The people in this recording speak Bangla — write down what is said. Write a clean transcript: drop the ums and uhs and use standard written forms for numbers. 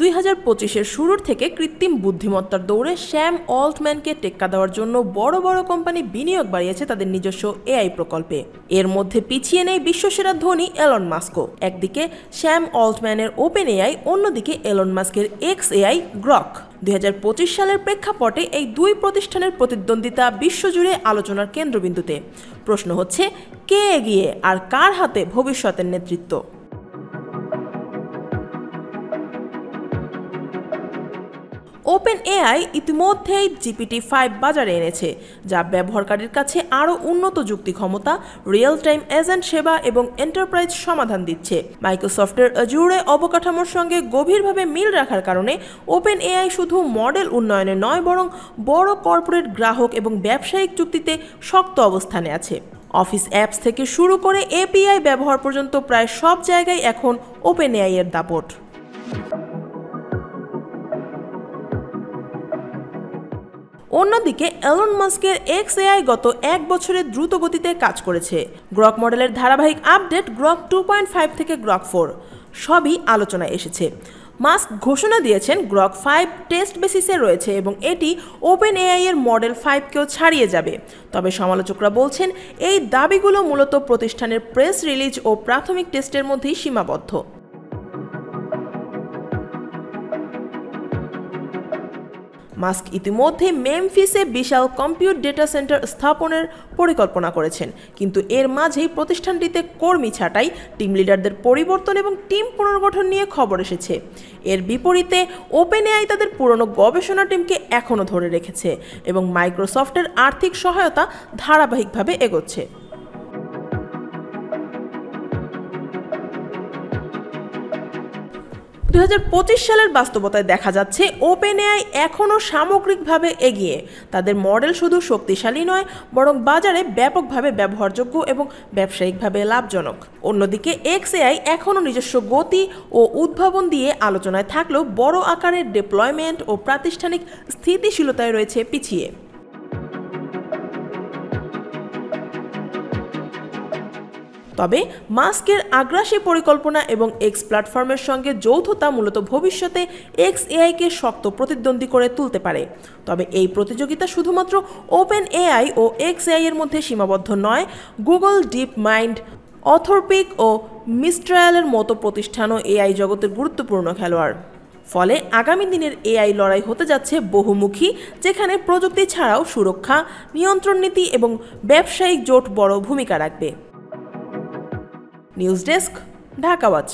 2025-এর শুরুর থেকে কৃত্রিম বুদ্ধিমত্তার দৌড়ে স্যাম অল্টম্যানকে টেক্কা দেওয়ার জন্য বড় বড় কোম্পানি বিনিয়োগ বাড়িয়েছে তাদের নিজস্ব এআই প্রকল্পে। এর মধ্যে পিছিয়ে নেই বিশ্বসেরা ধনী এলন মাস্কও। একদিকে স্যাম অল্টম্যানের ওপেন এআই, অন্যদিকে এলন মাস্কের এক্স এআই গ্রক। 2025 সালের প্রেক্ষাপটে এই দুই প্রতিষ্ঠানের প্রতিদ্বন্দ্বিতা বিশ্বজুড়ে আলোচনার কেন্দ্রবিন্দুতে। প্রশ্ন হচ্ছে, কে এগিয়ে আর কার হাতে ভবিষ্যতের নেতৃত্ব? ওপেন এআই ইতিমধ্যেই GPT-5 বাজারে এনেছে, যা ব্যবহারকারীর কাছে আরও উন্নত যুক্তি ক্ষমতা, রিয়েল টাইম এজেন্ট সেবা এবং এন্টারপ্রাইজ সমাধান দিচ্ছে। মাইক্রোসফটের অ্যাজুরে অবকাঠামোর সঙ্গে গভীরভাবে মিল রাখার কারণে ওপেন এআই শুধু মডেল উন্নয়নে নয়, বরং বড় কর্পোরেট গ্রাহক এবং ব্যবসায়িক চুক্তিতে শক্ত অবস্থানে আছে। অফিস অ্যাপস থেকে শুরু করে এপিআই ব্যবহার পর্যন্ত প্রায় সব জায়গায় এখন ওপেন এআই এর দাপট। অন্যদিকে এলন মাস্কের এক্স এআই গত 1 বছরে দ্রুত গতিতে কাজ করেছে। গ্রক মডেলের ধারাবাহিক আপডেট গ্রক 2.5 থেকে গ্রক 4 সবই আলোচনায় এসেছে। মাস্ক ঘোষণা দিয়েছেন গ্রক 5 টেস্ট বেসিসে রয়েছে এবং এটি ওপেন এআই এর মডেল 5কেও ছাড়িয়ে যাবে। তবে সমালোচকরা বলছেন এই দাবিগুলো মূলত প্রতিষ্ঠানের প্রেস রিলিজ ও প্রাথমিক টেস্টের মধ্যেই সীমাবদ্ধ। মাস্ক ইতিমধ্যে মেমফিসে বিশাল কম্পিউট ডেটা সেন্টার স্থাপনের পরিকল্পনা করেছেন, কিন্তু এর মাঝেই প্রতিষ্ঠানটিতে কর্মী ছাঁটাই, টিম লিডারদের পরিবর্তন এবং টিম পুনর্গঠন নিয়ে খবর এসেছে। এর বিপরীতে ওপেন এআই তাদের পুরনো গবেষণা টিমকে এখনও ধরে রেখেছে এবং মাইক্রোসফটের আর্থিক সহায়তা ধারাবাহিকভাবে এগোচ্ছে। 2025 সালের বাস্তবতায় দেখা যাচ্ছে ওপেন এআই এখনও সামগ্রিকভাবে এগিয়ে। তাদের মডেল শুধু শক্তিশালী নয়, বরং বাজারে ব্যাপকভাবে ব্যবহারযোগ্য এবং ব্যবসায়িকভাবে লাভজনক। অন্যদিকে এক্স এআই এখনও নিজস্ব গতি ও উদ্ভাবন দিয়ে আলোচনায় থাকলেও বড় আকারের ডিপ্লয়মেন্ট ও প্রাতিষ্ঠানিক স্থিতিশীলতায় রয়েছে পিছিয়ে। তবে মাস্কের আগ্রাসী পরিকল্পনা এবং এক্স প্ল্যাটফর্মের সঙ্গে যৌথতা মূলত ভবিষ্যতে এক্স এআইকে শক্ত প্রতিদ্বন্দ্বী করে তুলতে পারে। তবে এই প্রতিযোগিতা শুধুমাত্র ওপেন এআই ও এক্স এআই এর মধ্যে সীমাবদ্ধ নয়। গুগল, ডিপ মাইন্ড, অথরপিক ও মিস্ট্রায়ালের মতো প্রতিষ্ঠানও এআই জগতের গুরুত্বপূর্ণ খেলোয়াড়। ফলে আগামী দিনের এআই লড়াই হতে যাচ্ছে বহুমুখী, যেখানে প্রযুক্তি ছাড়াও সুরক্ষা, নিয়ন্ত্রণ নীতি এবং ব্যবসায়িক জোট বড় ভূমিকা রাখবে। News desk, Dhaka watch.